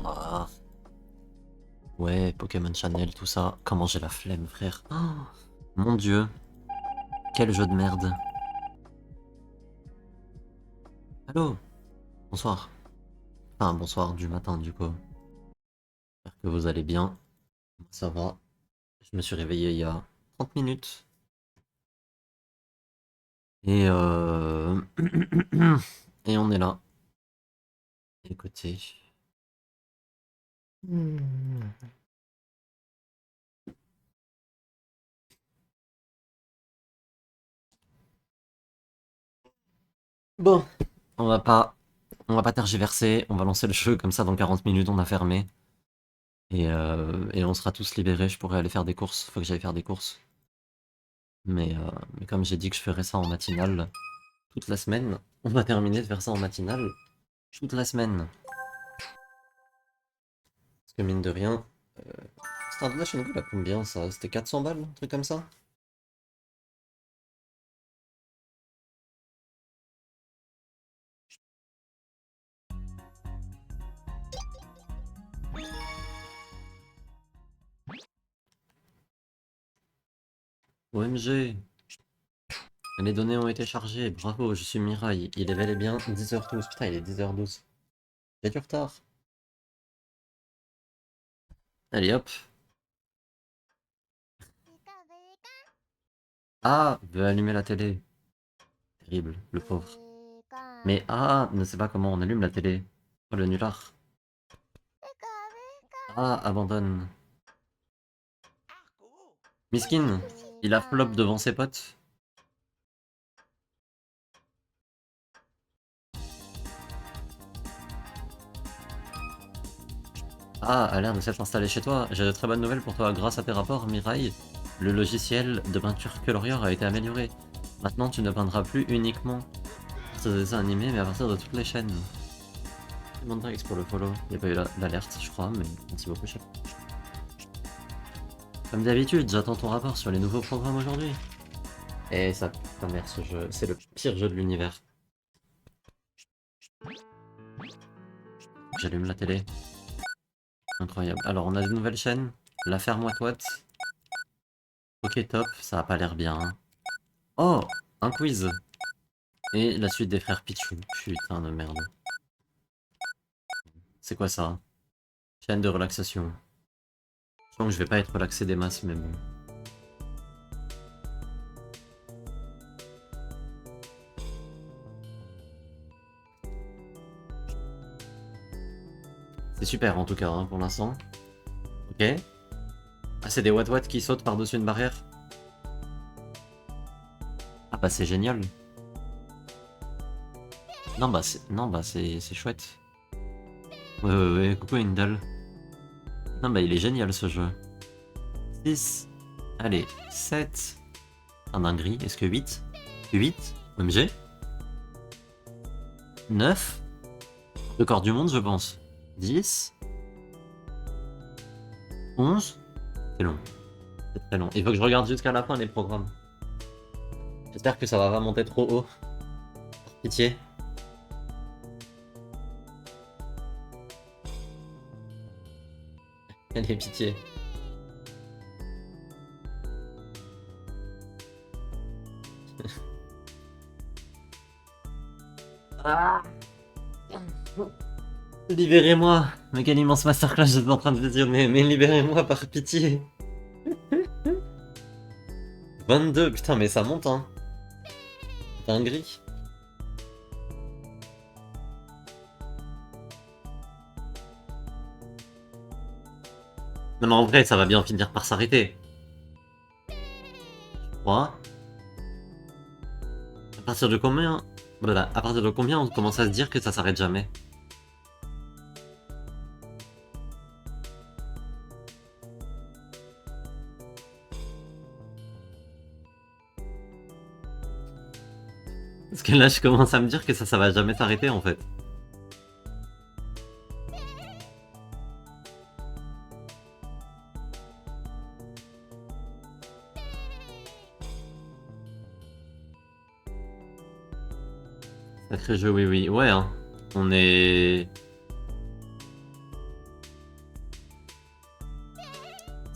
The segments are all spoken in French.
Ah. Ouais, Pokémon Channel, tout ça. Comment j'ai la flemme, frère. Oh, mon dieu. Quel jeu de merde. Allô. Bonsoir. Enfin, bonsoir du matin, du coup. J'espère que vous allez bien. Ça va. Je me suis réveillé il y a 30 minutes. Et Et on est là. Écoutez. Hmm. Bon. On va pas... On va pas tergiverser. On va lancer le jeu comme ça dans 40 minutes, on a fermé. Et on sera tous libérés. Je pourrais aller faire des courses. Faut que j'aille faire des courses. Mais comme j'ai dit que je ferais ça en matinale toute la semaine, on va terminer de faire ça en matinale toute la semaine. Parce que mine de rien, euh, Star Nation Gold a combien ça? C'était 400 balles, un truc comme ça? OMG, les données ont été chargées, bravo, je suis Mirai. Il est bel et bien 10h12, putain il est 10h12. J'ai du retard. Allez hop. Ah, veut allumer la télé. Terrible, le pauvre. Mais ah, ne sait pas comment on allume la télé. Oh le nulard. Ah, abandonne. Miskin, il a flop devant ses potes. Ah, a l'air de s'être installé chez toi. J'ai de très bonnes nouvelles pour toi. Grâce à tes rapports, Mirai, le logiciel de peinture Colorior a été amélioré. Maintenant, tu ne peindras plus uniquement sur des dessins animés, mais à partir de toutes les chaînes. Demande X pour le follow. Il n'y a pas eu d'alerte, je crois, mais merci beaucoup, chef. Comme d'habitude, j'attends ton rapport sur les nouveaux programmes aujourd'hui. Et ça, putain merde, ce jeu, c'est le pire jeu de l'univers. J'allume la télé. Incroyable. Alors, on a des nouvelles chaînes. La ferme Watwat. Ok, top, ça a pas l'air bien, hein. Oh, un quiz. Et la suite des frères Pichou. Putain de merde. C'est quoi ça? Chaîne de relaxation. Je sens que je vais pas être relaxé des masses, mais bon. C'est super en tout cas, hein, pour l'instant. Ok. Ah, c'est des Watt qui sautent par-dessus une barrière. Ah bah c'est génial. Non bah c'est chouette. Ouais, coucou Indal. Non bah il est génial ce jeu. 6. Allez, 7. Un dinguerie, est-ce que 8? 8. OMG. 9. Record du monde je pense. 10. 11. C'est long. C'est très long. Il faut que je regarde jusqu'à la fin les programmes. J'espère que ça va pas monter trop haut. Pitié. Allez, pitié. Ah, libérez-moi. Mais quelle immense masterclass j'étais en train de visionner. Mais libérez-moi par pitié. 22. Putain, mais ça monte, hein. Dinguerie. Non, mais en vrai, ça va bien finir par s'arrêter. 3. À partir de combien? Voilà, à partir de combien on commence à se dire que ça s'arrête jamais? Parce que là, je commence à me dire que ça va jamais s'arrêter en fait. Sacré jeu, oui, oui. Ouais, hein. On est...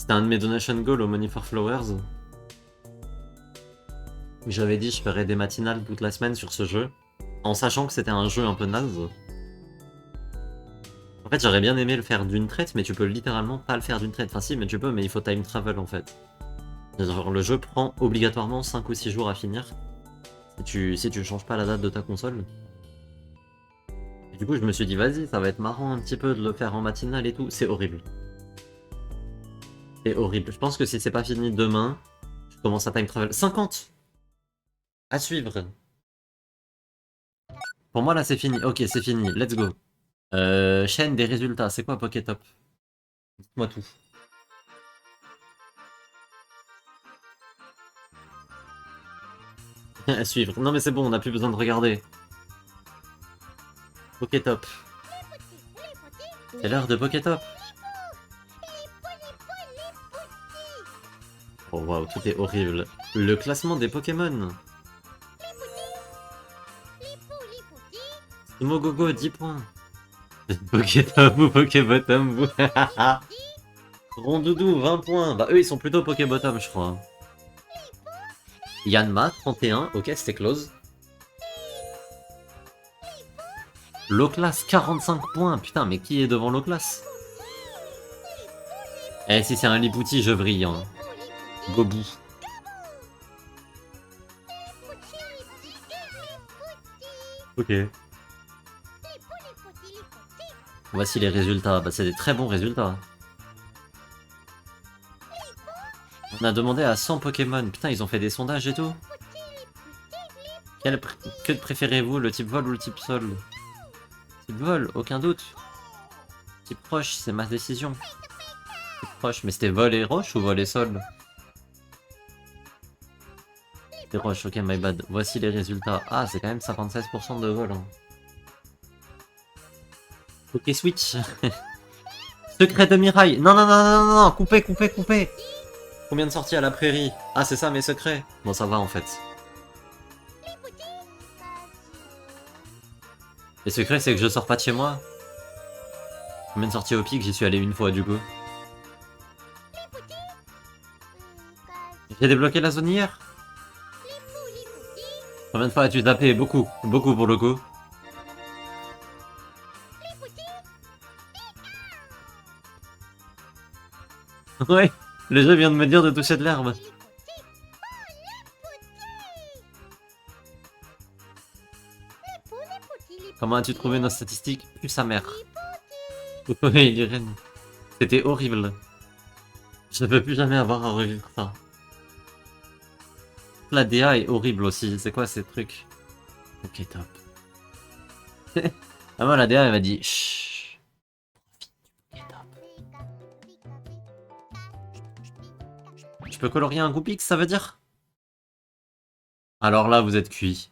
C'était un de mes donation goals au Money for Flowers. J'avais dit je ferais des matinales toute la semaine sur ce jeu, en sachant que c'était un jeu un peu naze. En fait, j'aurais bien aimé le faire d'une traite, mais tu peux littéralement pas le faire d'une traite. Enfin si, mais tu peux, mais il faut time travel en fait. Genre, le jeu prend obligatoirement 5 ou 6 jours à finir, si tu changes pas la date de ta console. Et du coup, je me suis dit, vas-y, ça va être marrant un petit peu de le faire en matinale et tout. C'est horrible. C'est horrible. Je pense que si c'est pas fini demain, je commence à time travel. 50 à suivre. Pour moi, là, c'est fini. Ok, c'est fini. Let's go. Chaîne des résultats. C'est quoi Pokétop? Dites-moi tout. À suivre. Non, mais c'est bon, on n'a plus besoin de regarder. Pokétop. C'est l'heure de Pokétop. Oh waouh, tout est horrible. Le classement des Pokémon. Mogogo, 10 points. Pokétop ou Pokébottom, vous. Rondoudou, 20 points. Bah, eux, ils sont plutôt Pokébottom, je crois. Yanma, 31. Ok, c'était close. Loclas, 45 points. Putain, mais qui est devant Loclas? Eh, si c'est un Lipouti, je vrille. Hein. Gobou. Ok. Voici les résultats. Bah, c'est des très bons résultats. On a demandé à 100 Pokémon. Putain, ils ont fait des sondages et tout. Que préférez-vous, le type vol ou le type sol? Type vol, aucun doute. Type roche, c'est ma décision. Type roche, mais c'était vol et roche ou vol et sol? C'était roche, ok, my bad. Voici les résultats. Ah, c'est quand même 56% de vol. Hein. Ok, switch. Secret de Mirail. Non, non, non, non, non, non, coupez, coupez, coupez. Combien de sorties à la prairie? Ah, c'est ça mes secrets. Bon, ça va en fait. Les secrets, c'est que je sors pas de chez moi. Combien de sorties au pic? J'y suis allé une fois du coup. J'ai débloqué la zone hier. Combien de fois as-tu tapé? Beaucoup. Beaucoup pour le coup. Ouais, le jeu vient de me dire de toucher de l'herbe. Comment as-tu trouvé nos statistiques? Plus sa mère. Oui, Irène. C'était horrible. Je ne veux plus jamais avoir à revivre ça. La DA est horrible aussi. C'est quoi ces trucs? Ok, top. Ah, moi, la DA, elle m'a dit chut. Ok, top. Je peux colorier un Goupix, ça veut dire? Alors là, vous êtes cuit.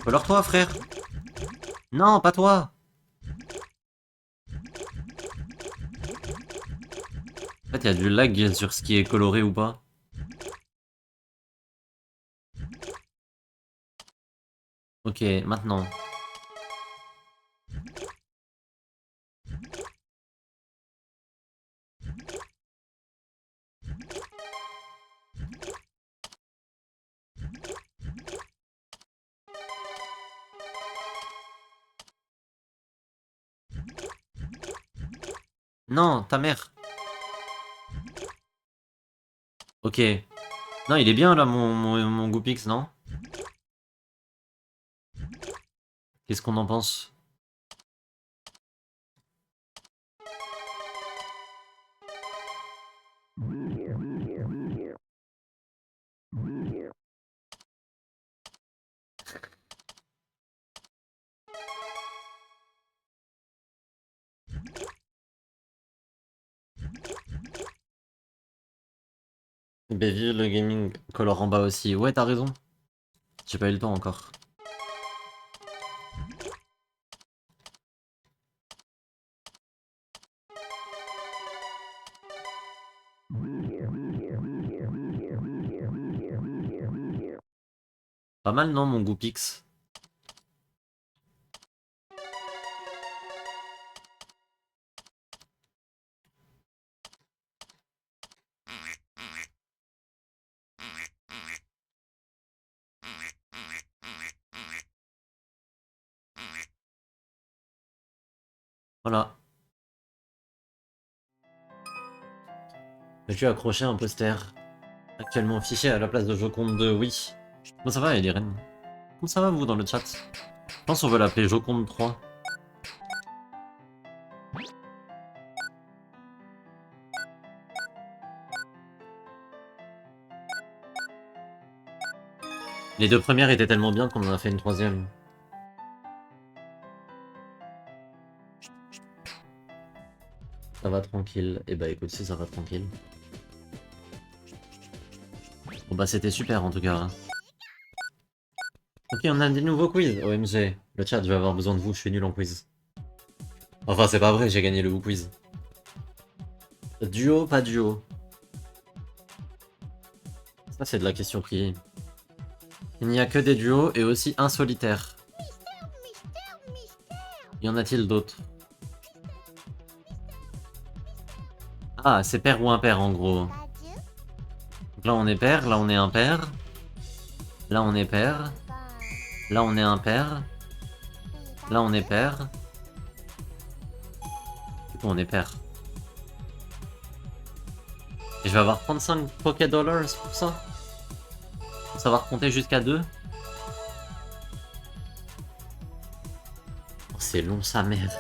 Colore-toi, frère. Non, pas toi. En fait, il y a du lag sur ce qui est coloré ou pas. Ok, maintenant. Non, ta mère. Ok. Non, il est bien là, mon Goupix, non? Qu'est-ce qu'on en pense? Baby, le gaming color en bas aussi. Ouais, t'as raison. J'ai pas eu le temps encore. Pas mal, non, mon goût pix. Voilà. J'ai accroché un poster. Actuellement affiché à la place de Joconde 2, oui. Comment ça va, Eliren? Comment ça va, vous, dans le chat? Je pense qu'on veut l'appeler Joconde 3. Les deux premières étaient tellement bien qu'on en a fait une troisième. Ça va tranquille. Eh bah écoute, si ça va tranquille. Bon bah c'était super en tout cas. Ok, on a des nouveaux quiz. OMG. Le chat, je vais avoir besoin de vous, je suis nul en quiz. Enfin, c'est pas vrai, j'ai gagné le Who quiz. Duo, pas duo. Ça, c'est de la question qui... Il n'y a que des duos et aussi un solitaire. Y en a-t-il d'autres? Ah, c'est pair ou impair en gros. Donc là on est pair, là on est impair. Là on est pair. Là on est impair. Là on est pair. Du coup on est pair. Et je vais avoir 35 Poké Dollars pour ça. Pour savoir compter jusqu'à 2. Oh, c'est long sa mère.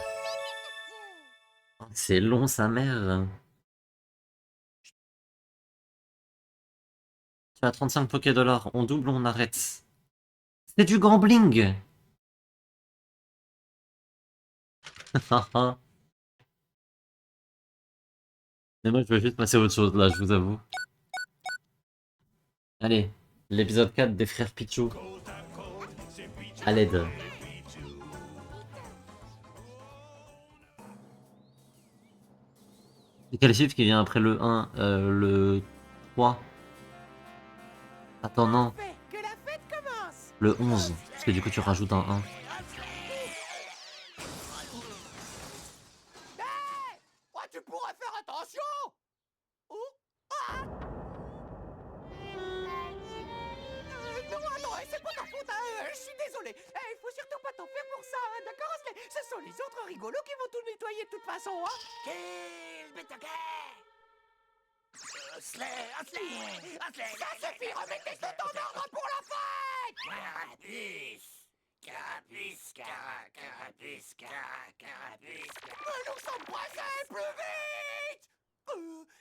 Oh, c'est long sa mère. Tu as 35 Poké Dollars. On double ou on arrête? C'est du gambling. Mais moi je veux juste passer à autre chose là, je vous avoue. Allez, l'épisode 4 des frères Pichou. À l'aide. C'est quel chiffre qui vient après le 1? Le 3. Attends, non. Le 11. Parce que du coup, tu rajoutes un 1. Tu pourrais faire attention. Non, attends, c'est pas ta faute, je suis désolé. Il faut surtout pas t'en faire pour ça, d'accord, Osley? Ce sont les autres rigolos qui vont tout nettoyer de toute façon, hein. Osley! Ça suffit, remettez tout en ordre pour la fête! Carapuce. Mais nous sommes pressés, plus vite!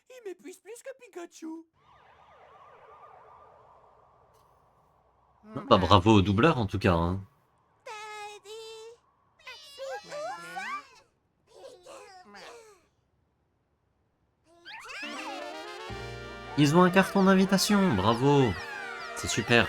Il m'épuise plus que Pikachu. Bah, bravo au doubleur en tout cas. Hein. Ils ont un carton d'invitation, bravo. C'est super.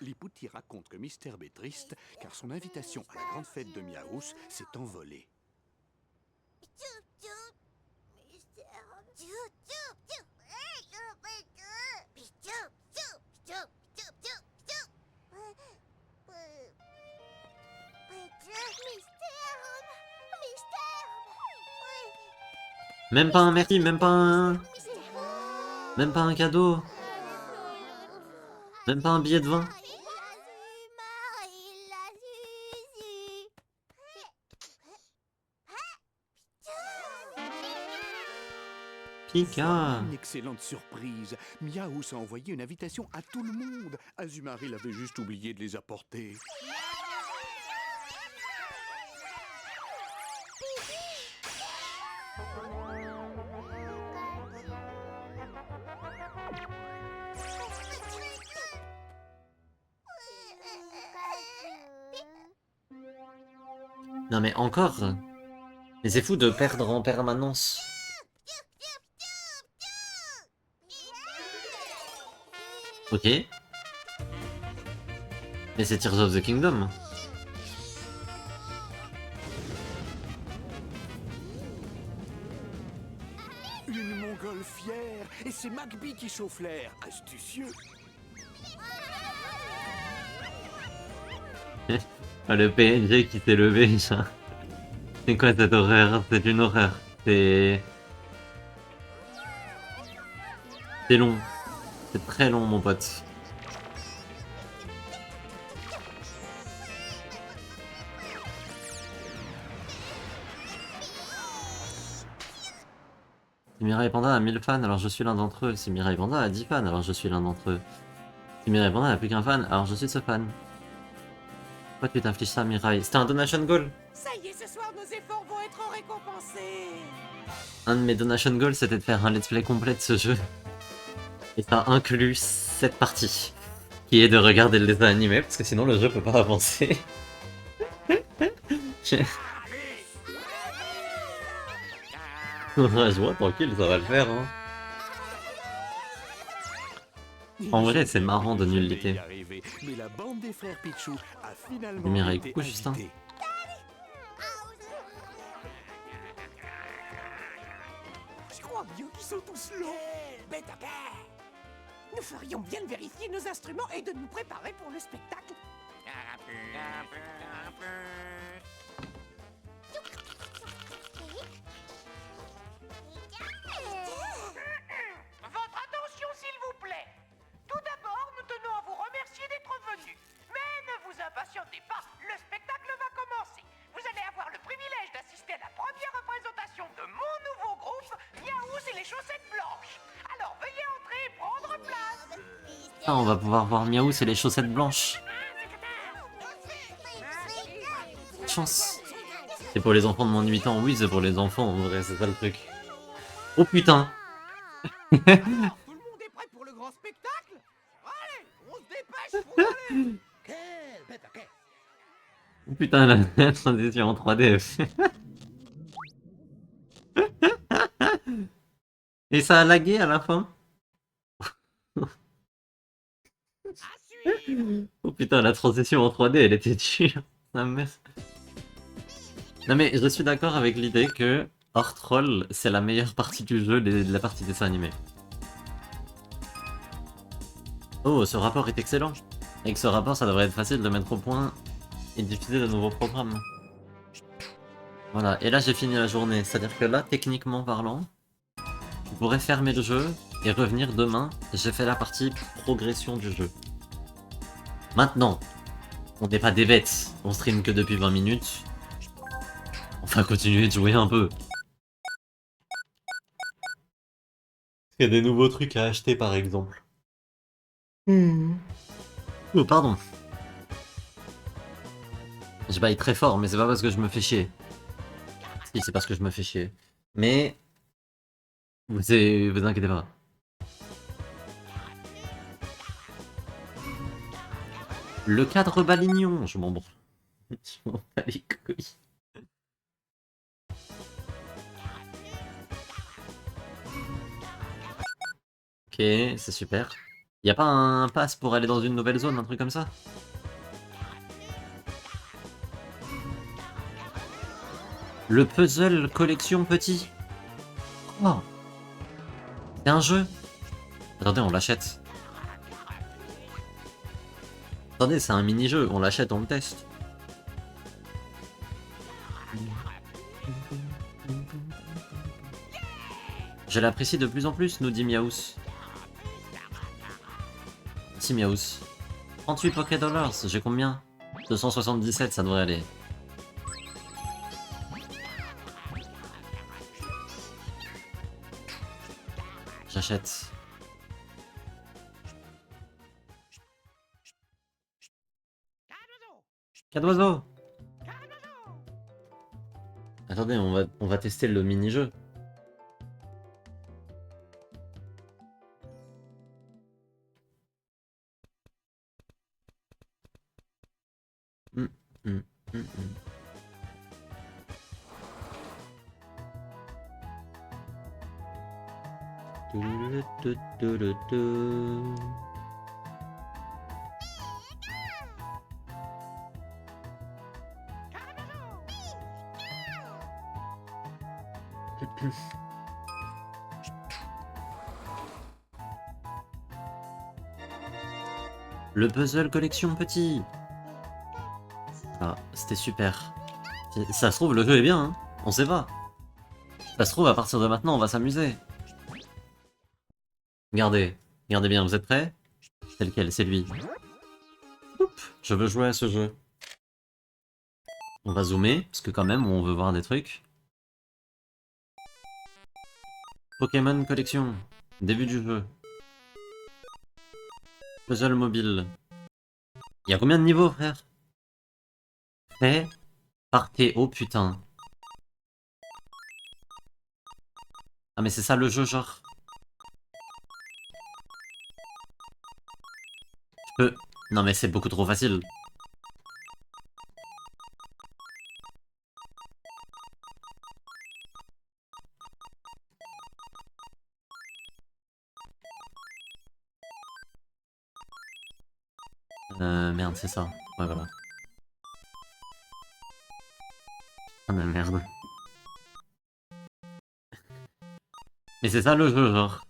Lipouti raconte que Mister B est triste car son invitation à la grande fête de Miaous s'est envolée. Même pas un merci, même pas un... Même pas un cadeau. Même pas un billet de vin. Pika. Une excellente surprise. Miaous a envoyé une invitation à tout le monde. Azumarill avait juste oublié de les apporter. Non mais encore. Mais c'est fou de perdre en permanence. Ok. Mais c'est Tears of the Kingdom. Une montgolfière. Et c'est Magby qui chauffe l'air. Astucieux. Ah, le PNG qui s'est levé, ça. C'est quoi cette horreur? C'est une horreur. C'est long. C'est très long, mon pote. Si Mirai Panda a 1000 fans, alors je suis l'un d'entre eux. Si Mirai Panda a 10 fans, alors je suis l'un d'entre eux. Si Mirai Panda n'a plus qu'un fan, alors je suis ce fan. Pourquoi tu t'infliges ça, Mirai? C'était un donation goal. Ça y est, ce soir, nos efforts vont être récompensés. Un de mes donation goals, c'était de faire un let's play complet de ce jeu. Et ça inclut cette partie, qui est de regarder le dessin animé, parce que sinon le jeu peut pas avancer. Je vois, tranquille, ça va le faire. Hein. En vrai, c'est marrant de nullité. Mais la bande des frères Pichou a finalement Mirai, été coucou, Justin. invitée. Je crois bien qu'ils sont tous là. Bête à bête. Nous ferions bien de vérifier nos instruments et de nous préparer pour le spectacle. Votre attention, s'il vous plaît. Tout d'abord, nous tenons à vous remercier d'être venus. Mais ne vous impatientez pas, le spectacle va commencer. Vous allez avoir le privilège d'assister à la première représentation de mon nouveau groupe, Miaous et les chaussettes blanches. Alors veuillez entrer et prendre place. Ah, on va pouvoir voir Miaou, c'est les chaussettes blanches. Chance. C'est pour les enfants de moins de 8 ans, oui, c'est pour les enfants, en vrai, c'est ça le truc. Oh putain. Alors, tout le monde est prêt pour le grand spectacle? Allez, on se dépêche pour y aller. Quelle bête à quelle. Oh putain, la transition en 3D. Et ça a lagué à la fin. À suivre. Oh putain, la transition en 3D, elle était dure. Ah, merde. Non mais je suis d'accord avec l'idée que Heart Roll, c'est la meilleure partie du jeu de la partie dessin animé. Oh, ce rapport est excellent. Avec ce rapport, ça devrait être facile de mettre au point et d'utiliser de nouveaux programmes. Voilà, et là j'ai fini la journée. C'est-à-dire que là, techniquement parlant, je pourrais fermer le jeu et revenir demain. J'ai fait la partie progression du jeu. Maintenant, on n'est pas des bêtes. On stream que depuis 20 minutes. On va continuer de jouer un peu. Il y a des nouveaux trucs à acheter par exemple. Oh, pardon. Je baille très fort, mais c'est pas parce que je me fais chier. Si, c'est parce que je me fais chier. Mais... vous inquiétez pas. Le cadre balignon, je m'en branle. Je m'en bats les couilles. Ok, c'est super. Y a pas un pass pour aller dans une nouvelle zone, un truc comme ça? Le puzzle collection petit. Oh. C'est un jeu. Attendez, on l'achète. Attendez, c'est un mini-jeu, on l'achète, on le teste. Je l'apprécie de plus en plus, nous dit Miaous. Merci Miaous. 38 Poké Dollars, j'ai combien? 277, ça devrait aller. J'achète. Cas d'oiseau. Attendez, on va tester le mini-jeu. Hum, hum, hum, hum. Le puzzle collection petit. Ah, c'était super. Ça se trouve, le jeu est bien, hein. On sait pas. Ça se trouve, à partir de maintenant, on va s'amuser. Regardez. Regardez bien, vous êtes prêts? C'est lequel? C'est lui. Oups, je veux jouer à ce jeu. On va zoomer, parce que quand même, on veut voir des trucs. Pokémon collection. Début du jeu. Puzzle mobile. Il y a combien de niveaux, frère? Fait par Théo, putain. Ah, mais c'est ça le jeu, genre. Je peux... Non, mais c'est beaucoup trop facile. Merde, c'est ça. Ouais, voilà. Ah, mais merde. Mais c'est ça le jeu, genre.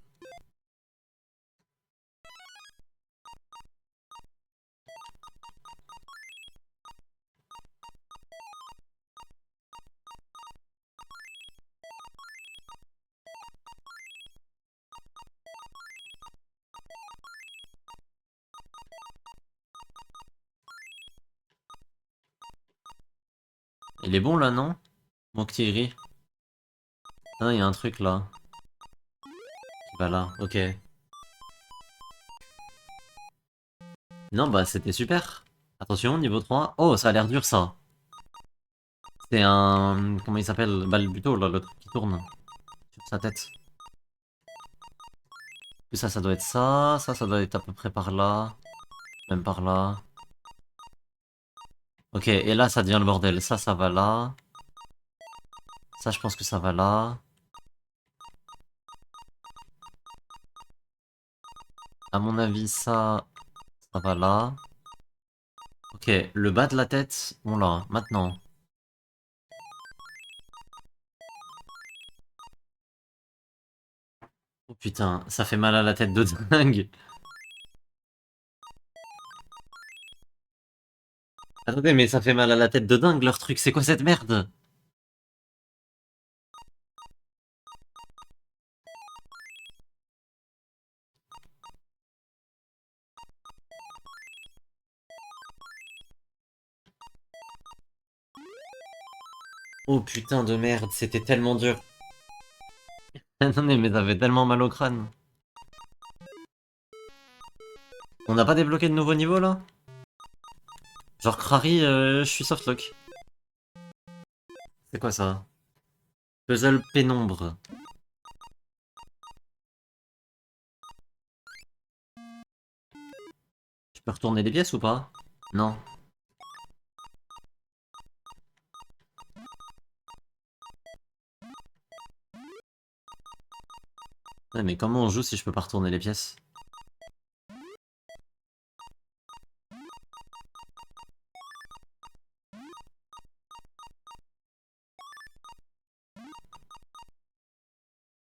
Il est bon, là, non? Mokthiri. Ah, il y a un truc, là. Qui va là, ok. Non, bah, c'était super. Attention, niveau 3. Oh, ça a l'air dur, ça. C'est un... Comment il s'appelle? Bah, le buto, là, le truc qui tourne. Sur sa tête. Ça doit être ça. Ça doit être à peu près par là. Même par là. Ok, et là, ça devient le bordel. Ça va là. Ça, je pense que ça va là. À mon avis, ça va là. Ok, le bas de la tête, on l'a. Maintenant. Oh putain, ça fait mal à la tête de dingue. Attendez, mais ça fait mal à la tête de dingue, leur truc. C'est quoi cette merde? Oh putain de merde, c'était tellement dur. Attendez, mais ça fait tellement mal au crâne. On n'a pas débloqué de nouveau niveau là? Genre Crary, je suis softlock. C'est quoi ça? Puzzle pénombre. Tu peux retourner les pièces ou pas? Non. Ouais, mais comment on joue si je peux pas retourner les pièces?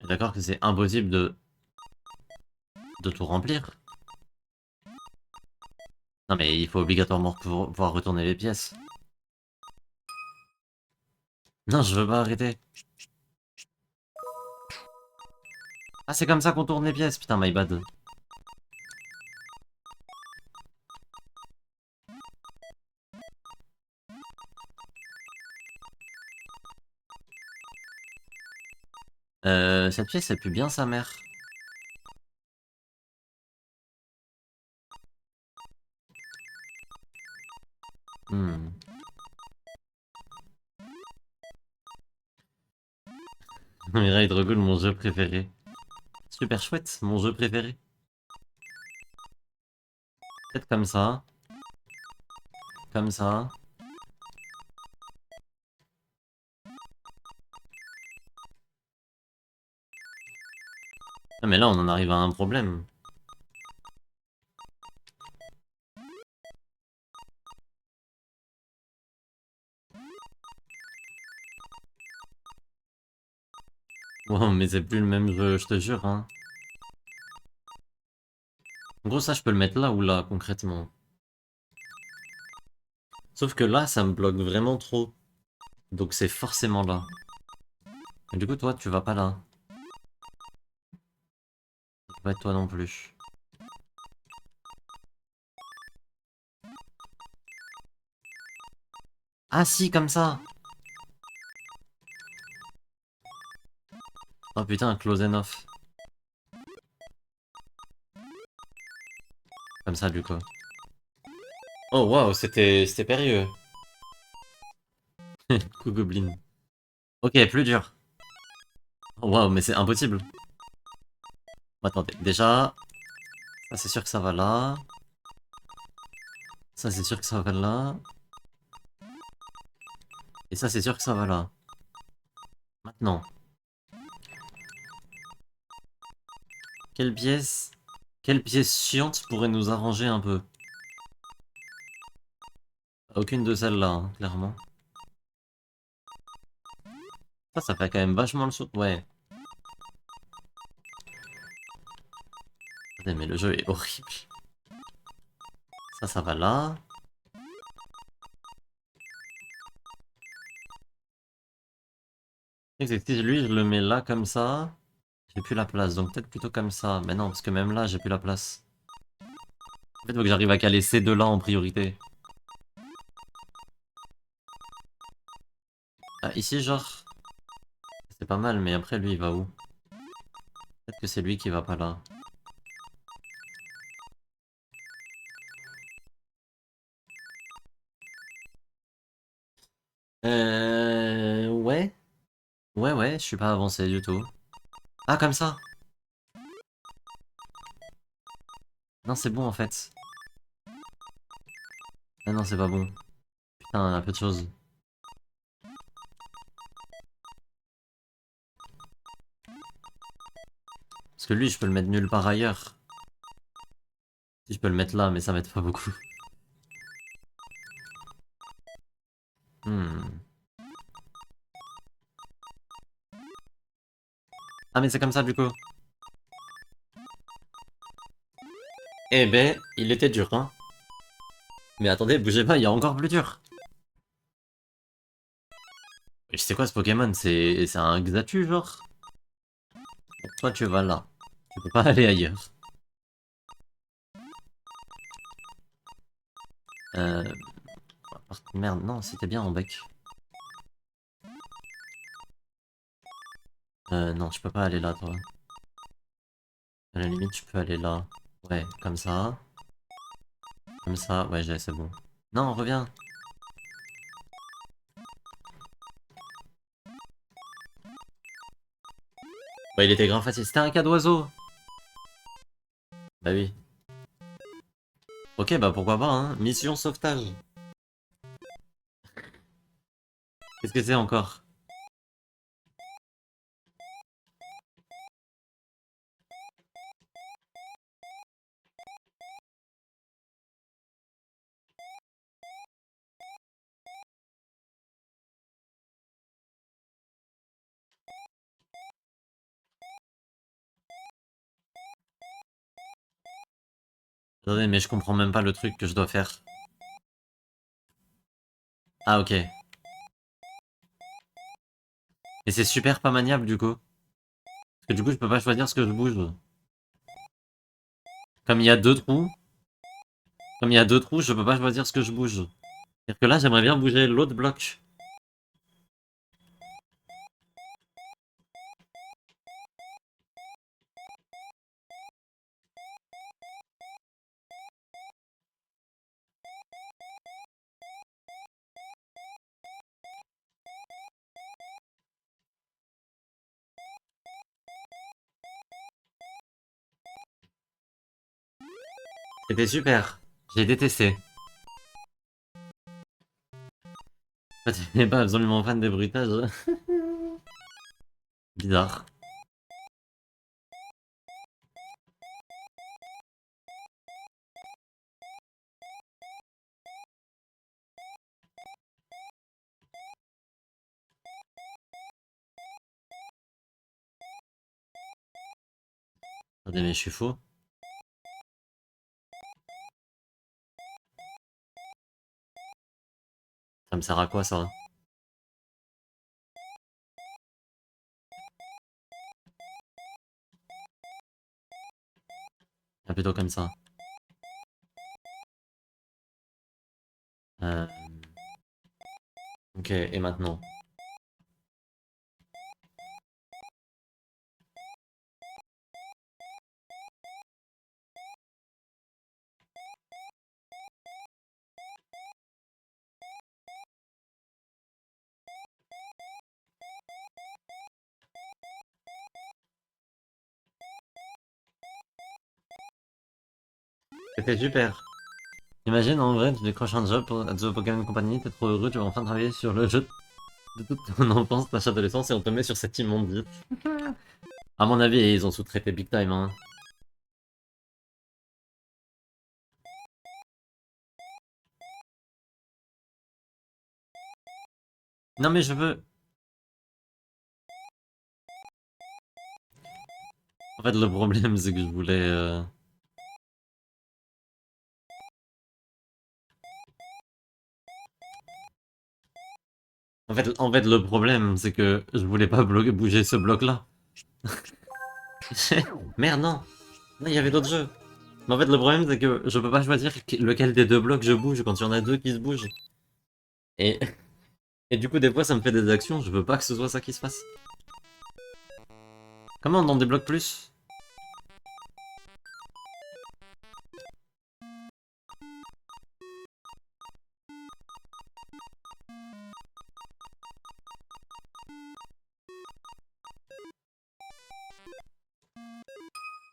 D'accord que c'est impossible de tout remplir. Non mais il faut obligatoirement pouvoir retourner les pièces. Non, je veux pas arrêter. Ah, c'est comme ça qu'on tourne les pièces, putain, my bad. Cette pièce, elle pue bien sa mère. Hmm. Mirai Drogul, mon jeu préféré. Super chouette, mon jeu préféré. Peut-être comme ça. Comme ça. Ah, mais là, on en arrive à un problème. Wow, mais c'est plus le même jeu, je te jure, hein. En gros, ça, je peux le mettre là ou là, concrètement. Sauf que là, ça me bloque vraiment trop. Donc c'est forcément là. Et du coup, toi, tu vas pas là. Ça peut pas être toi non plus. Ah si, comme ça. Oh putain, close enough. Comme ça, du coup. Oh waouh, c'était périlleux. Coup Goblin. Ok, plus dur. Oh, waouh, mais c'est impossible. Attendez, déjà, ça c'est sûr que ça va là. Ça c'est sûr que ça va là. Et ça c'est sûr que ça va là. Maintenant, quelle pièce... Quelle pièce chiante pourrait nous arranger un peu? Aucune de celles-là, hein, clairement. Ça fait quand même vachement le saut. Ouais. Attendez, mais le jeu est horrible. Ça va là. Et c'est que si lui, je le mets là comme ça, j'ai plus la place. Donc peut-être plutôt comme ça. Mais non, parce que même là, j'ai plus la place. En fait, faut que j'arrive à caler ces deux-là en priorité. Ah, ici, genre, c'est pas mal, mais après, lui, il va où? Peut-être que c'est lui qui va pas là. Ouais. Ouais, je suis pas avancé du tout. Ah, comme ça? Non, c'est bon, en fait. Ah non, c'est pas bon. Putain, un peu de choses. Parce que lui, je peux le mettre nulle part ailleurs. Si je peux le mettre là, mais ça m'aide pas beaucoup. Hmm. Ah, mais c'est comme ça, du coup. Eh ben, il était dur, hein. Mais attendez, bougez pas, il y a encore plus dur. Je sais quoi ce Pokémon? C'est un Xatu, genre? Toi, tu vas là. Tu peux pas aller ailleurs. Euh... Merde, non, c'était bien en bec. Non, tu peux pas aller là, toi. À la limite, tu peux aller là. Ouais, comme ça. Comme ça, ouais, c'est bon. Non, reviens. Ouais, il était grave facile. C'était un cas d'oiseau. Bah oui. Ok, bah pourquoi pas, hein. Mission sauvetage. Qu'est-ce que c'est encore? Attendez, mais je comprends même pas le truc que je dois faire. Ah, ok. Et c'est super pas maniable, du coup. Parce que du coup, je peux pas choisir ce que je bouge. Comme il y a deux trous. Comme il y a deux trous, je peux pas choisir ce que je bouge. C'est-à-dire que là, j'aimerais bien bouger l'autre bloc. C'était super. J'ai détesté. En fait, il n'est pas absolument fan des bruitages. Bizarre. Attendez, mais je suis faux. Ça me sert à quoi ça? Ah, plutôt comme ça. Euh... Ok, et maintenant? C'était super. Imagine en vrai, tu décroches un job pour The Pokémon Company, t'es trop heureux, tu vas enfin travailler sur le jeu de toute ton enfance, ta adolescence, et on te met sur cette immondice. À mon avis, ils ont sous-traité big time, hein. Non mais je veux... En fait, le problème, c'est que je voulais... En fait, le problème, c'est que je voulais pas bouger ce bloc-là. Merde, non. Non, il y avait d'autres jeux. Mais en fait, le problème, c'est que je peux pas choisir lequel des deux blocs je bouge quand il y en a deux qui se bougent. Et... Et du coup, des fois, ça me fait des actions, je veux pas que ce soit ça qui se passe. Comment on en débloque plus?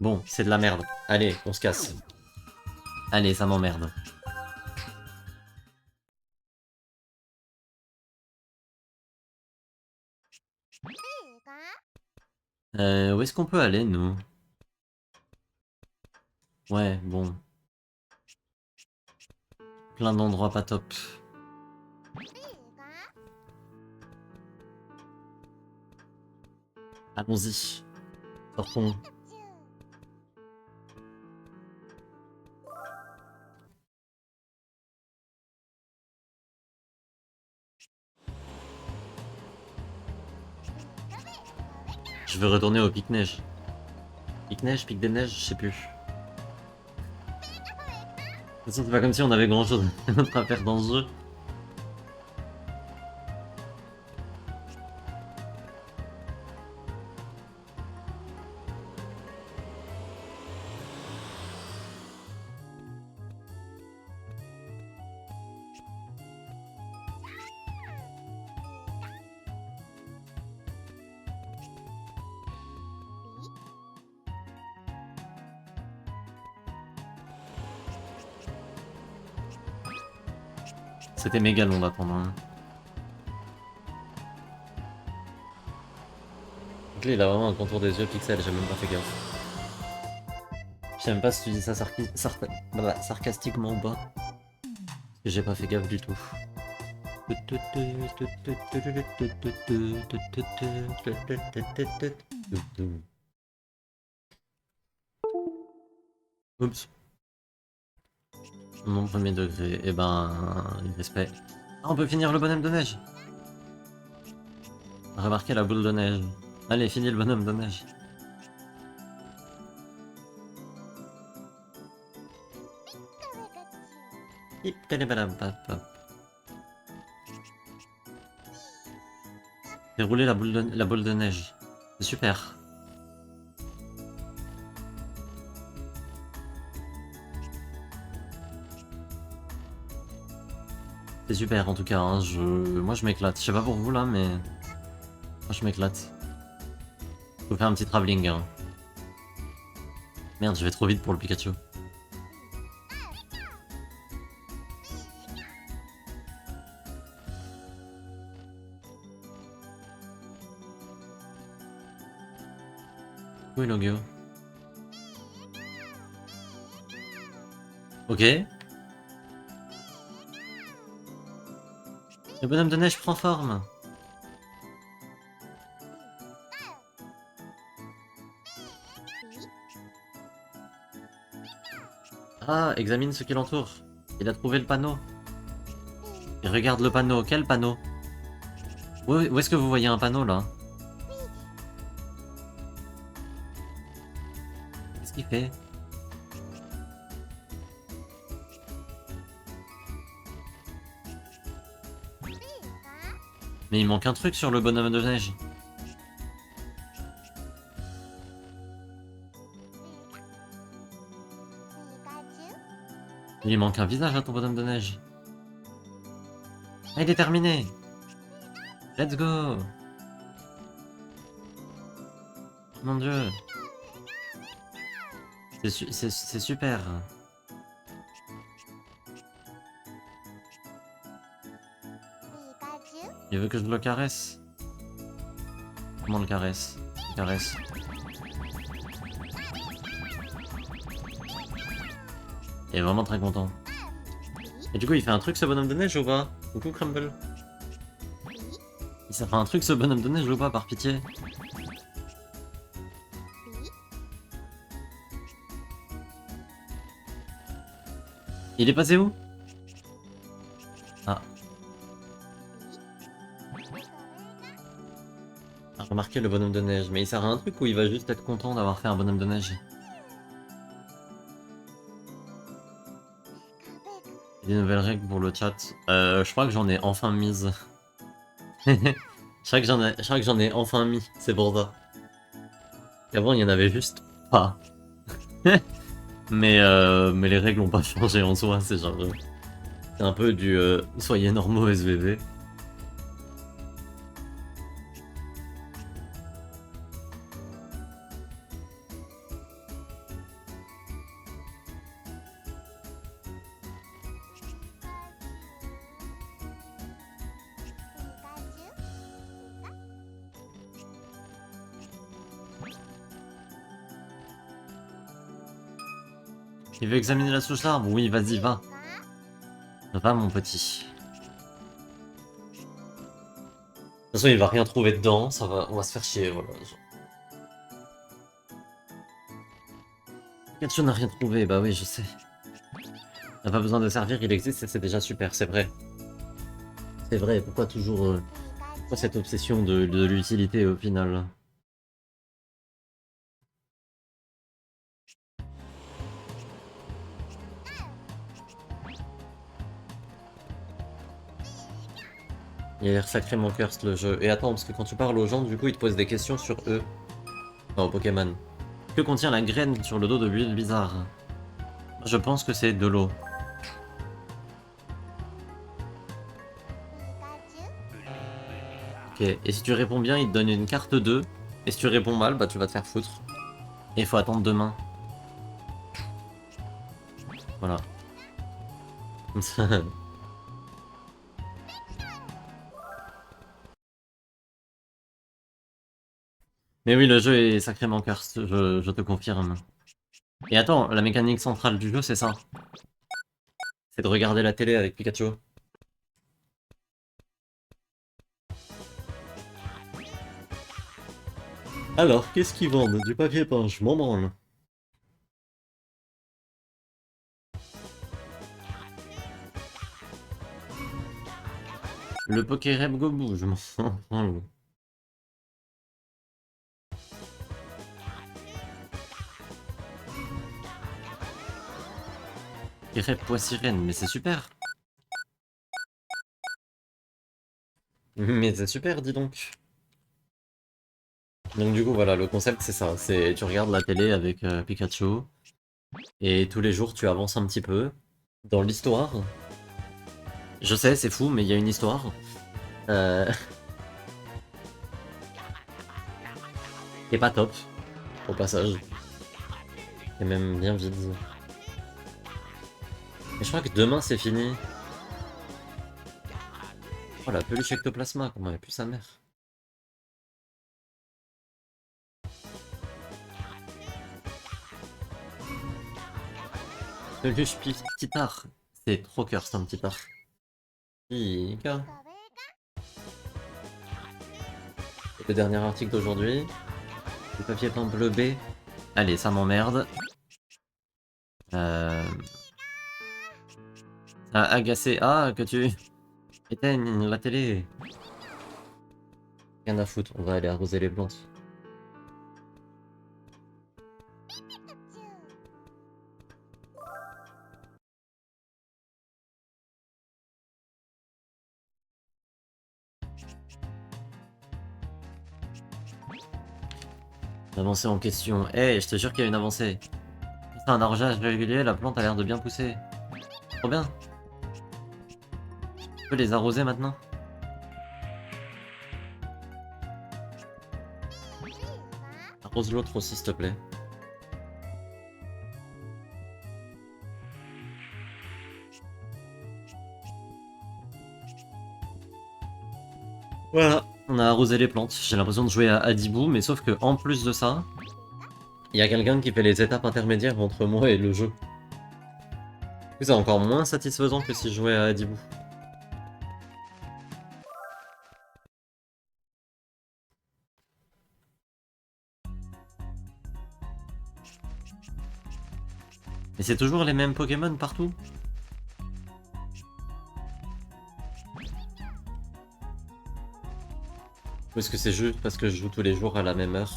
Bon, c'est de la merde. Allez, on se casse. Allez, ça m'emmerde. Où est-ce qu'on peut aller, nous? Ouais, bon. Plein d'endroits pas top. Allons-y. Sortons. Je veux retourner au pic-neige. Pic-neige, pic des neiges, je sais plus. De toute façon, c'est pas comme si on avait grand-chose à faire dans ce jeu. C'était méga long d'attendre. Hein. Donc là, il a vraiment un contour des yeux pixels, j'ai même pas fait gaffe. Je sais même pas si tu dis ça sarcastiquement ou pas. Parce que j'ai pas fait gaffe du tout. Oups. Mon premier degré, eh ben, respect. Ah, on peut finir le bonhomme de neige. Remarquez la boule de neige. Allez, finis le bonhomme de neige. Dérouler la boule de neige. C'est super. C'est super en tout cas, hein. Moi je m'éclate. Je sais pas pour vous là, mais... Moi je m'éclate. Faut faire un petit travelling. Hein. Merde, je vais trop vite pour le Pikachu. Où est Logio? Ok. Le bonhomme de neige prend forme. Ah, examine ce qui l'entoure. Il a trouvé le panneau. regarde le panneau. Quel panneau? Où est-ce que vous voyez un panneau là? Qu'est-ce qu'il fait? Mais il manque un truc sur le bonhomme de neige. Il lui manque un visage à ton bonhomme de neige. Ah, il est terminé! Let's go! Mon dieu! C'est super! Il veut que je le caresse? Comment on le caresse? Je caresse. Il est vraiment très content. Et du coup, il fait un truc ce bonhomme de neige ou pas? Coucou Crumble. Il s'est fait un truc ce bonhomme de neige ou pas, par pitié? Il est passé où? Ah. Ah, remarquez le bonhomme de neige, mais il sert à un truc ou il va juste être content d'avoir fait un bonhomme de neige? Des nouvelles règles pour le chat. Je crois que j'en ai enfin mise. Je crois que j'en ai enfin mis, c'est pour ça. Avant il y en avait juste pas. mais les règles ont pas changé en soi, c'est genre... c'est un peu du soyez normaux SVV. Il veut examiner la souche d'arbre? Oui, vas-y, va. Va, mon petit. De toute façon, il va rien trouver dedans, ça va... on va se faire chier, voilà. Pikachu n'a rien trouvé, bah oui, je sais. Il n'a pas besoin de servir, il existe et c'est déjà super, c'est vrai. C'est vrai, pourquoi toujours... pourquoi cette obsession de l'utilité au final? Il a l'air sacrément cursed le jeu. Et attends, parce que quand tu parles aux gens, du coup, ils te posent des questions sur eux. Enfin, au Pokémon. Que contient la graine sur le dos de l'huile bizarre? Je pense que c'est de l'eau. Ok, et si tu réponds bien, il te donne une carte 2. Et si tu réponds mal, bah tu vas te faire foutre. Et il faut attendre demain. Voilà. Mais oui, le jeu est sacrément cursed, je te confirme. Et attends, la mécanique centrale du jeu, c'est ça. C'est de regarder la télé avec Pikachu. Alors, qu'est-ce qu'ils vendent? Du papier peint, je m'en branle. Le Pokérep Gobu, je m'en branle. Pokérep Pois Sirène, mais c'est super. Mais c'est super, dis donc. Donc du coup, voilà, le concept c'est ça. C'est tu regardes la télé avec Pikachu, et tous les jours tu avances un petit peu dans l'histoire. Je sais, c'est fou, mais il y a une histoire. Euh... qui est pas top, au passage. Et même bien vide. Et je crois que demain c'est fini. Oh la peluche ectoplasma, comment elle a pu sa mère. Peluche petit art. C'est trop cœur, c'est un petit art. Pika. Le dernier article d'aujourd'hui. Le papier peint bleu B. Allez, ça m'emmerde. Ça a agacé. Ah, que tu... Éteigne la télé. Rien à foutre, on va aller arroser les plantes. L'avancée en question. Eh, je te jure qu'il y a une avancée. C'est un arrosage régulier, la plante a l'air de bien pousser. Trop bien. Tu peux les arroser maintenant? Arrose l'autre aussi, s'il te plaît. Voilà, on a arrosé les plantes. J'ai l'impression de jouer à Adibou, mais sauf que en plus de ça, il y a quelqu'un qui fait les étapes intermédiaires entre moi et le jeu. C'est encore moins satisfaisant que si je jouais à Adibou. Mais c'est toujours les mêmes Pokémon partout? Ou est-ce que c'est juste parce que je joue tous les jours à la même heure?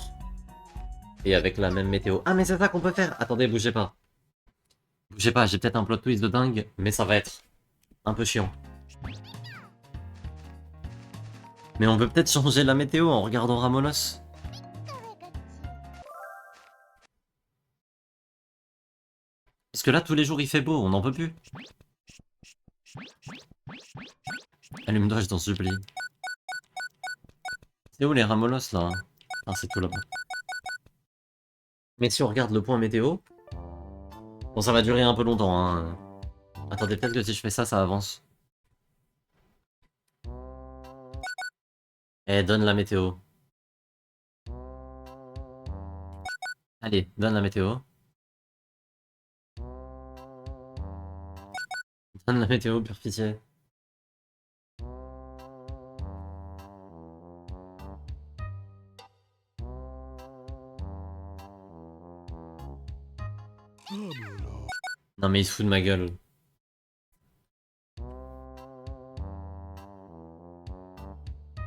Et avec la même météo? Ah mais c'est ça qu'on peut faire! Attendez, bougez pas. Bougez pas, j'ai peut-être un plot twist de dingue, mais ça va être un peu chiant. Mais on peut peut-être changer la météo en regardant Ramolos. Parce que là, tous les jours, il fait beau, on n'en peut plus. Allume-toi, je t'en supplie. C'est où les Ramolos, là? Ah, c'est tout là-bas. Mais si on regarde le point météo... Bon, ça va durer un peu longtemps, hein. Attendez, peut-être que si je fais ça, ça avance. Eh, donne la météo. Allez, donne la météo. Donne la météo, pure pitié. Non mais il se fout de ma gueule.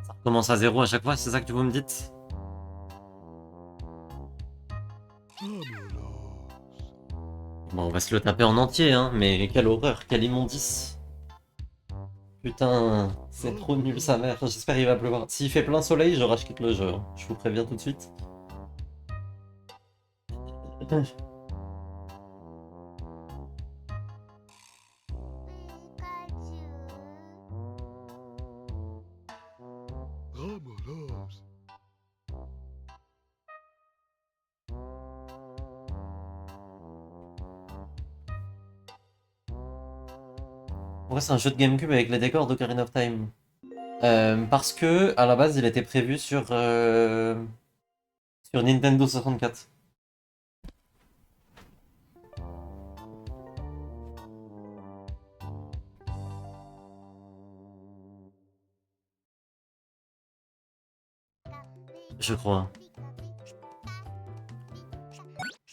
Ça recommence à zéro à chaque fois, c'est ça que vous me dites? Bon, on va se le taper en entier, hein, mais quelle horreur, quelle immondice. Putain, c'est trop nul sa mère, j'espère qu'il va pleuvoir. S'il fait plein soleil, je rage quitte le jeu, hein. Je vous préviens tout de suite. Pourquoi c'est un jeu de GameCube avec les décors d'Ocarina of Time? Parce que, à la base, il était prévu sur Nintendo 64. Je crois.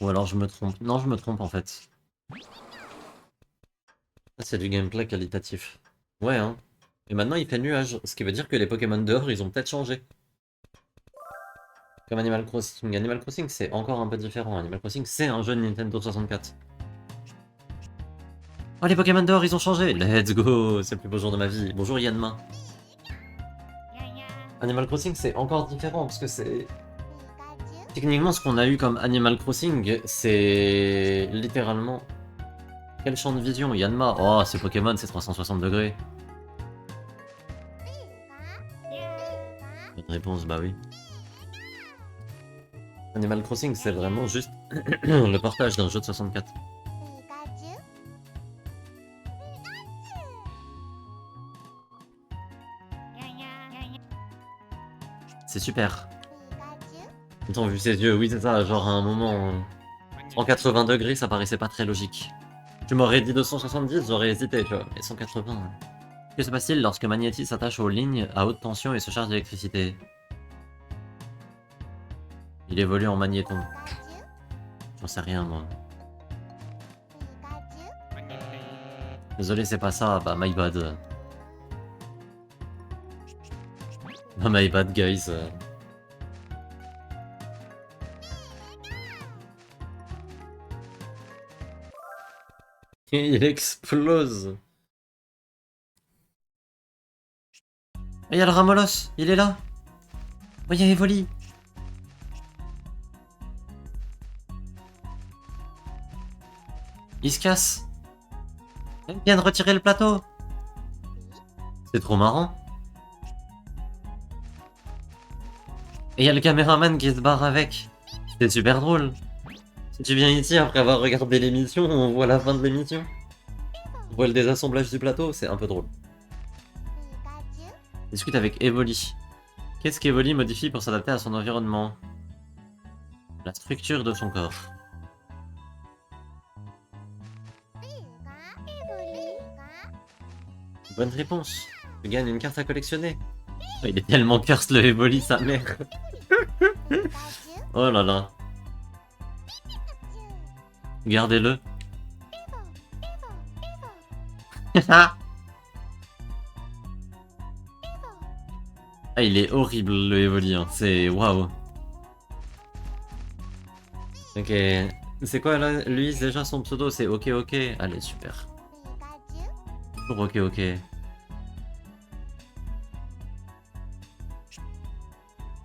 Ou alors je me trompe. Non, je me trompe en fait. Ah, c'est du gameplay qualitatif. Ouais, hein. Et maintenant il fait nuage, ce qui veut dire que les Pokémon dehors, ils ont peut-être changé. Comme Animal Crossing. Animal Crossing, c'est encore un peu différent. Animal Crossing, c'est un jeu de Nintendo 64. Oh, les Pokémon dehors, ils ont changé! Let's go! C'est le plus beau jour de ma vie. Bonjour Yanma. Animal Crossing, c'est encore différent parce que c'est... Techniquement, ce qu'on a eu comme Animal Crossing, c'est littéralement... Quel champ de vision, Yanma? Oh, c'est Pokémon, c'est 360 degrés. Bonne réponse, bah oui. Animal Crossing, c'est vraiment juste le portage d'un jeu de 64. C'est super. Attends, vu ses yeux, oui c'est ça, genre à un moment... En 80 degrés, ça paraissait pas très logique. Tu m'aurais dit 270, j'aurais hésité, tu vois. Et 180... Que se passe-t-il lorsque Magnétis s'attache aux lignes à haute tension et se charge d'électricité? Il évolue en magnéton. J'en sais rien, moi. Désolé, c'est pas ça, bah my bad. Oh my bad guys. Il explose. Et il y a le Ramolos, il est là. Oh, il y a Evoli. Il se casse. Il vient de retirer le plateau. C'est trop marrant. Et il y a le caméraman qui se barre avec. C'est super drôle. Si tu viens ici après avoir regardé l'émission, on voit la fin de l'émission. On voit le désassemblage du plateau, c'est un peu drôle. Discute avec Evoli. Qu'est-ce qu'Evoli modifie pour s'adapter à son environnement? La structure de son corps. Bonne réponse. Tu gagnes une carte à collectionner. Oh, il est tellement curse le Evoli, sa mère. Oh là là. Gardez-le. Ah, il est horrible le Evoli, hein. C'est waouh. Ok. C'est quoi là, lui déjà son pseudo? C'est ok ok. Allez, super. Toujours ok ok.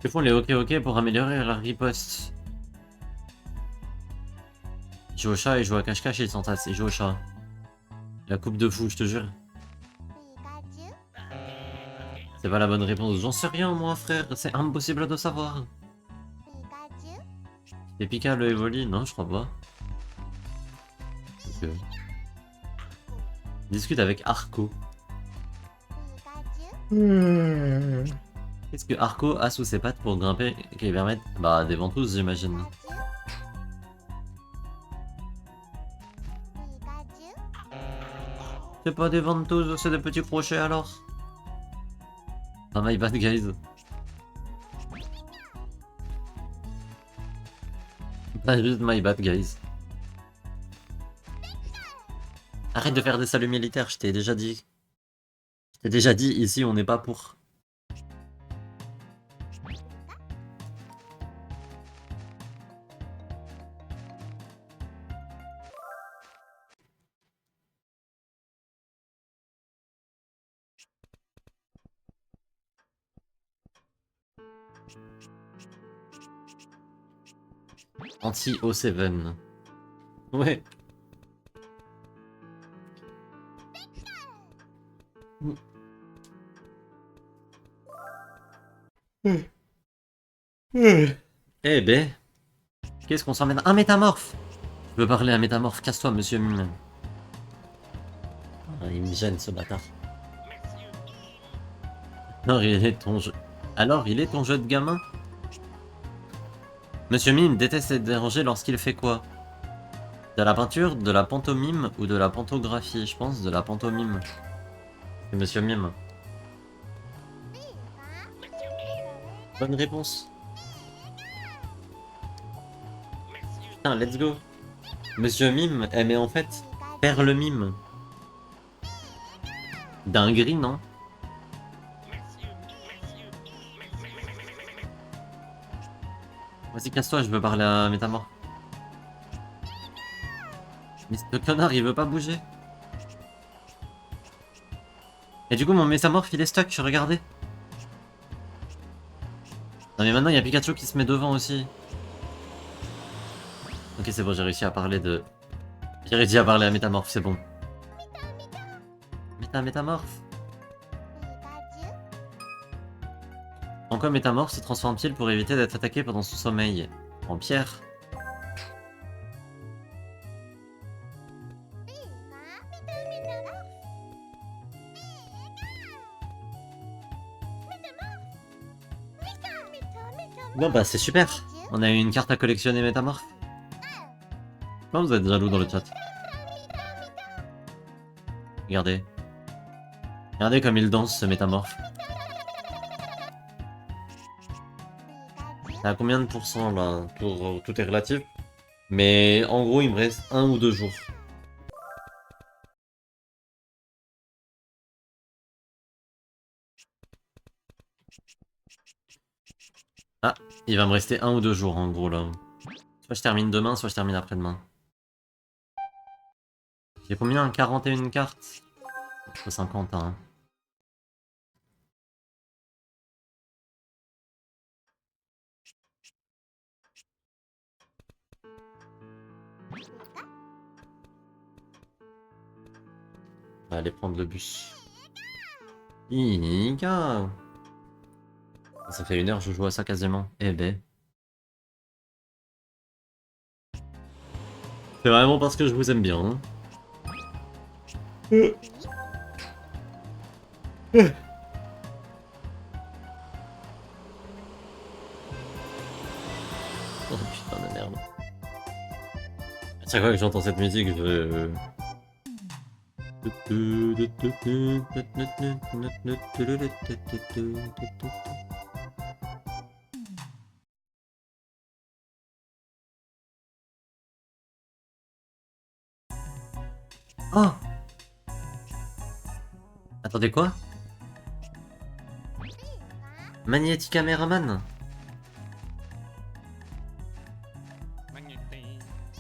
Que font les ok ok pour améliorer leur riposte? Ils jouent au chat, ils jouent à cache-cache et ils s'entassent. Ils jouent au chat. La coupe de fou, je te jure. C'est pas la bonne réponse. J'en sais rien, moi, frère. C'est impossible de savoir. C'est Pika le Evoli? Non, je crois pas. Ok. Discute avec Arco. Qu'est-ce que Arco a sous ses pattes pour grimper qui lui permettent... Bah, des ventouses, j'imagine. C'est pas des ventouses, c'est des petits crochets alors. Oh my bad guys. Pas juste my bad guys. Arrête de faire des saluts militaires, je t'ai déjà dit. Je t'ai déjà dit, ici on n'est pas pour. Anti-O7. Ouais. Eh ben, qu'est-ce qu'on s'emmène? Un métamorphe! Je veux parler à un métamorphe, casse-toi, monsieur Mime. Ah, il me gêne, ce bâtard. Alors, il est ton jeu... Alors, il est ton jeu de gamin? Monsieur Mime déteste être dérangé lorsqu'il fait quoi? De la peinture, de la pantomime ou de la pantographie? Je pense de la pantomime. C'est monsieur Mime. Bonne réponse. Putain, let's go. Monsieur Mime aimait en fait faire le mime. Dinguerie, non? Vas-y, casse-toi, je veux parler à Métamorphe. Mais ce connard, il veut pas bouger. Et du coup, mon Métamorphe, il est stuck, regardez. Non mais maintenant, il y a Pikachu qui se met devant aussi. Ok, c'est bon, j'ai réussi à parler de... J'ai réussi à parler à Métamorphe, c'est bon. Métamorphe. En quoi Métamorphe se transforme-t-il pour éviter d'être attaqué pendant son sommeil? En pierre. Bon bah c'est super. On a eu une carte à collectionner Métamorphe. Comment vous êtes jaloux dans le chat? Regardez. Regardez comme il danse ce Métamorphe. C'est à combien de pourcents là? Pour tout est relatif. Mais en gros il me reste 1 ou 2 jours. Il va me rester 1 ou 2 jours en gros là. Soit je termine demain, soit je termine après-demain. J'ai combien? 41 cartes? Faut 50 hein. On va aller prendre le bus. Ika. Ça fait 1 heure que je joue à ça quasiment. Eh ben. C'est vraiment parce que je vous aime bien. Hein. Oh putain de merde. À chaque fois que j'entends cette musique, je... Oh! Attendez quoi? Magnetic Cameraman?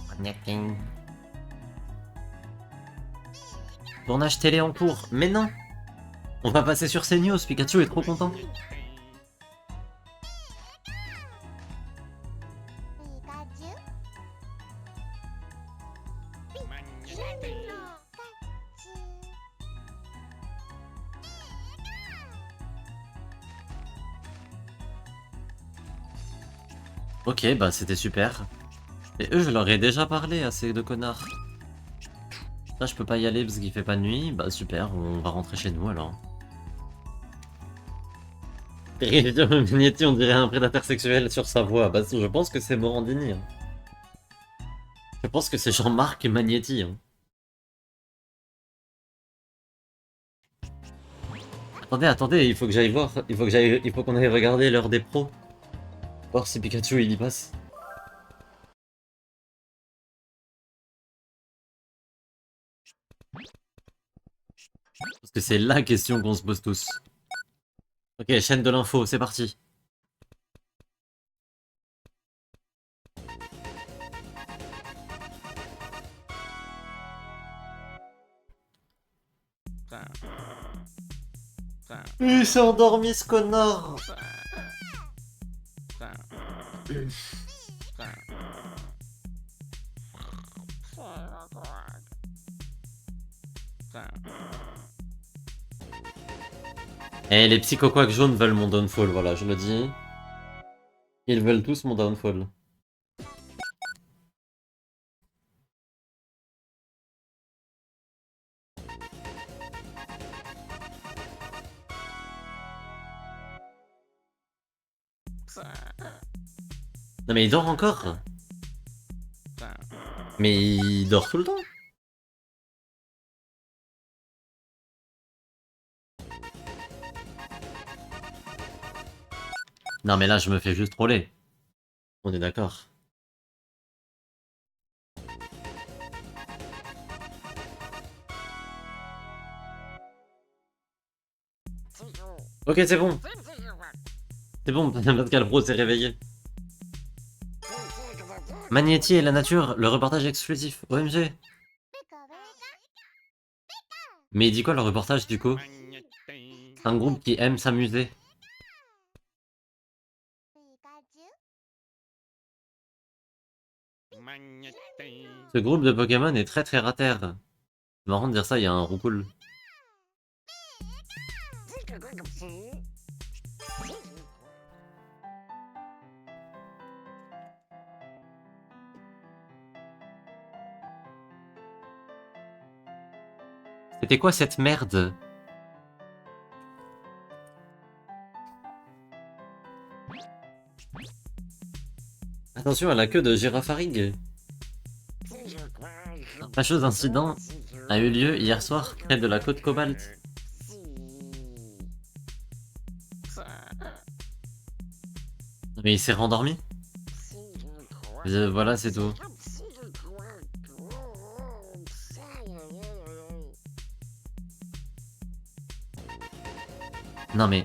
Magnetic. Tournage télé en cours. Mais non! On va passer sur CNews, Pikachu est trop content. Ok, bah c'était super. Et eux, je leur ai déjà parlé à ces deux connards. Là, je peux pas y aller parce qu'il fait pas de nuit. Bah super, on va rentrer chez nous alors. Magnetti, on dirait un prédateur sexuel sur sa voix. Bah je pense que c'est Morandini. Hein. Je pense que c'est Jean-Marc Magnetti. Hein. Attendez, attendez, il faut que j'aille voir. Il faut qu'on aille regarder l'heure des pros. Voir si Pikachu il y passe. Parce que c'est la question qu'on se pose tous. Ok, chaîne de l'info, c'est parti. Il s'est endormi ce connard. Eh, les psychoquacks jaunes veulent mon downfall, voilà, je le dis. Ils veulent tous mon downfall. Non mais il dort encore. Mais il dort tout le temps. Non mais là je me fais juste troller. On est d'accord. Ok c'est bon. C'est bon, Pascal Pro s'est réveillé. Magnetti et la nature, le reportage exclusif. OMG. Mais il dit quoi le reportage du coup? Un groupe qui aime s'amuser. Ce groupe de Pokémon est très terre à terre. C'est marrant de dire ça, il y a un roucoule. C'était quoi cette merde? Attention à la queue de Girafarig. Un fâcheux incident a eu lieu hier soir près de la côte Cobalt. Mais il s'est rendormi. Voilà, c'est tout. Non mais...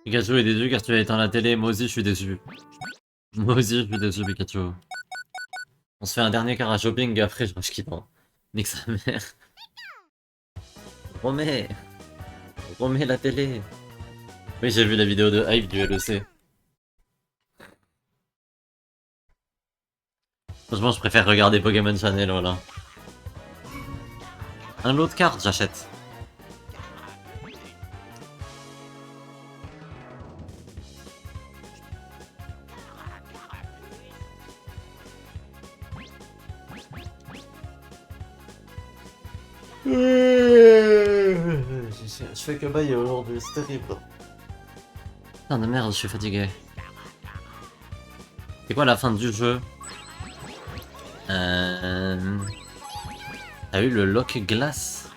Pikachu est déçu car tu as éteint la télé, moi aussi je suis déçu. Moi aussi je suis déçu Pikachu. On se fait un dernier car à shopping et après je rush Kitan. Nique sa mère. Remets. Remets la télé. Oui j'ai vu la vidéo de Hype du LEC. Franchement je préfère regarder Pokémon Channel voilà. Un lot de cartes j'achète. Je fais que bailler aujourd'hui, c'est terrible. Putain de merde, je suis fatigué. C'est quoi la fin du jeu? T'as eu le lock glace?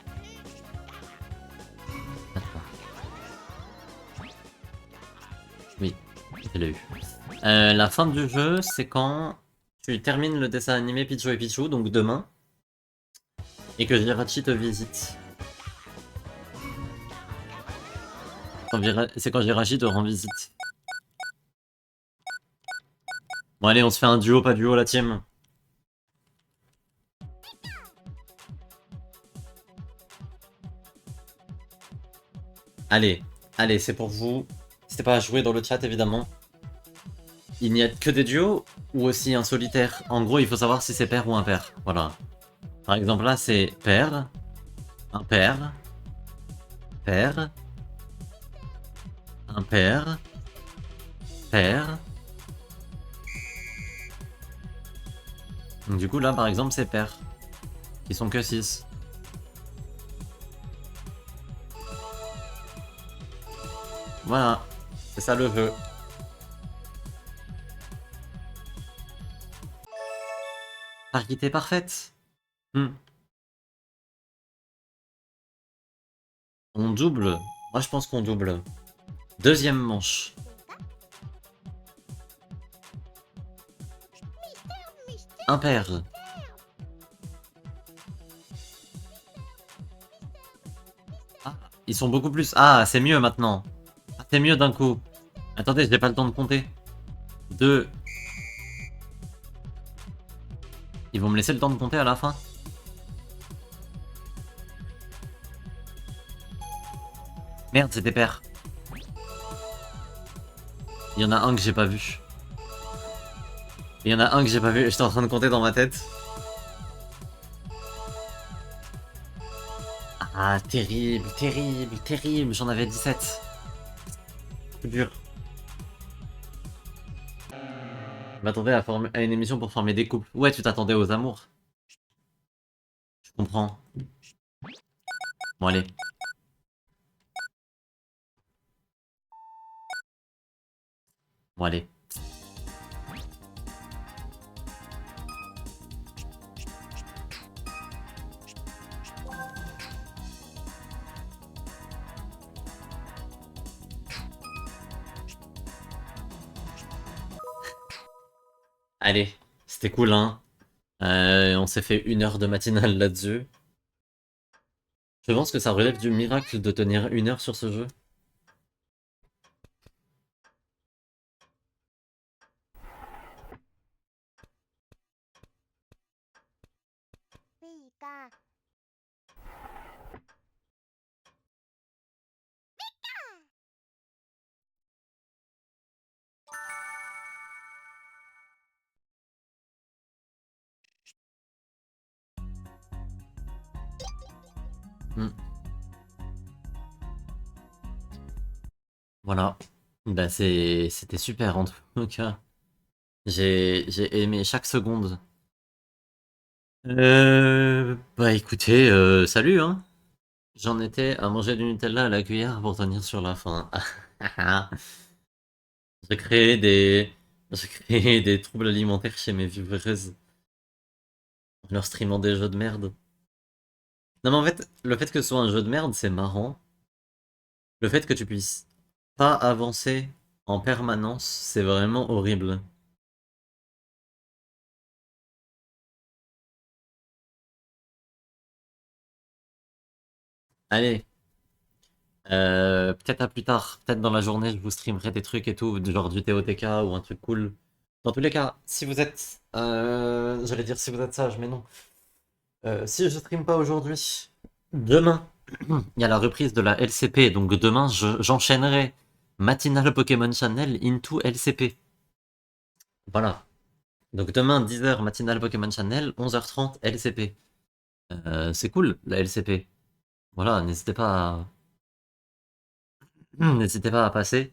Attends. Oui, je l'ai eu. La fin du jeu, c'est quand tu termines le dessin animé Pichu et Pichu, donc demain, et que Jirachi te visite. C'est quand Jirachi te rend visite. Bon allez, on se fait un duo, pas duo la team. Allez, allez, c'est pour vous. N'hésitez pas à jouer dans le chat évidemment. Il n'y a que des duos ou aussi un solitaire? En gros, il faut savoir si c'est pair ou impair. Voilà. Par exemple là, c'est pair, impair, pair, impair, pair. Donc du coup là, par exemple, c'est pair. Ils sont que 6. Voilà. C'est ça le jeu. Parité parfaite. On double. Moi je pense qu'on double. Deuxième manche. Impair. Ah, ils sont beaucoup plus. Ah, c'est mieux maintenant. Ah, c'est mieux d'un coup. Attendez, je n'ai pas le temps de compter. 2. Ils vont me laisser le temps de compter à la fin? Merde, c'était pair. Il y en a un que j'ai pas vu. Il y en a un que j'ai pas vu, j'étais en train de compter dans ma tête. Ah, terrible, terrible, terrible, j'en avais 17. C'est dur. Je m'attendais à une émission pour former des couples. Ouais, tu t'attendais aux amours. Je comprends. Bon, allez. Bon, allez. Allez, c'était cool, hein. On s'est fait 1 heure de matinale là-dessus. Je pense que ça relève du miracle de tenir 1 heure sur ce jeu. Hmm. Voilà. Bah c'était super en tout cas. J'ai aimé chaque seconde. Bah écoutez, salut hein. J'en étais à manger du Nutella à la cuillère pour tenir sur la faim. J'ai créé des... J'ai créé des troubles alimentaires chez mes viewers en leur streamant des jeux de merde. Non mais en fait, le fait que ce soit un jeu de merde, c'est marrant. Le fait que tu puisses pas avancer en permanence, c'est vraiment horrible. Allez, Peut-être à plus tard, peut-être dans la journée, je vous streamerai des trucs et tout, genre du TOTK ou un truc cool. Dans tous les cas, si vous êtes... j'allais dire si vous êtes sage, mais non. Si je stream pas aujourd'hui, demain, il y a la reprise de la LCP, donc demain, j'enchaînerai Matinal Pokémon Channel into LCP. Voilà. Donc demain, 10h, Matinal Pokémon Channel, 11h30, LCP. C'est cool, la LCP. Voilà, n'hésitez pas à passer.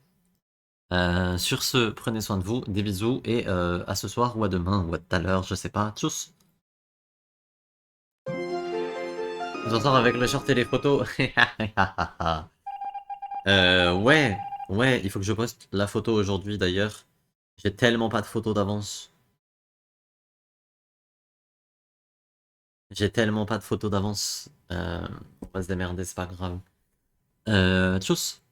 Sur ce, prenez soin de vous, des bisous, et à ce soir, ou à demain, ou à tout à l'heure, je sais pas. Tchuss! Je vous entends avec le short et les photos. Ouais, ouais, il faut que je poste la photo aujourd'hui d'ailleurs. J'ai tellement pas de photos d'avance. J'ai tellement pas de photos d'avance. On va se démerder, c'est pas grave. Tchuss!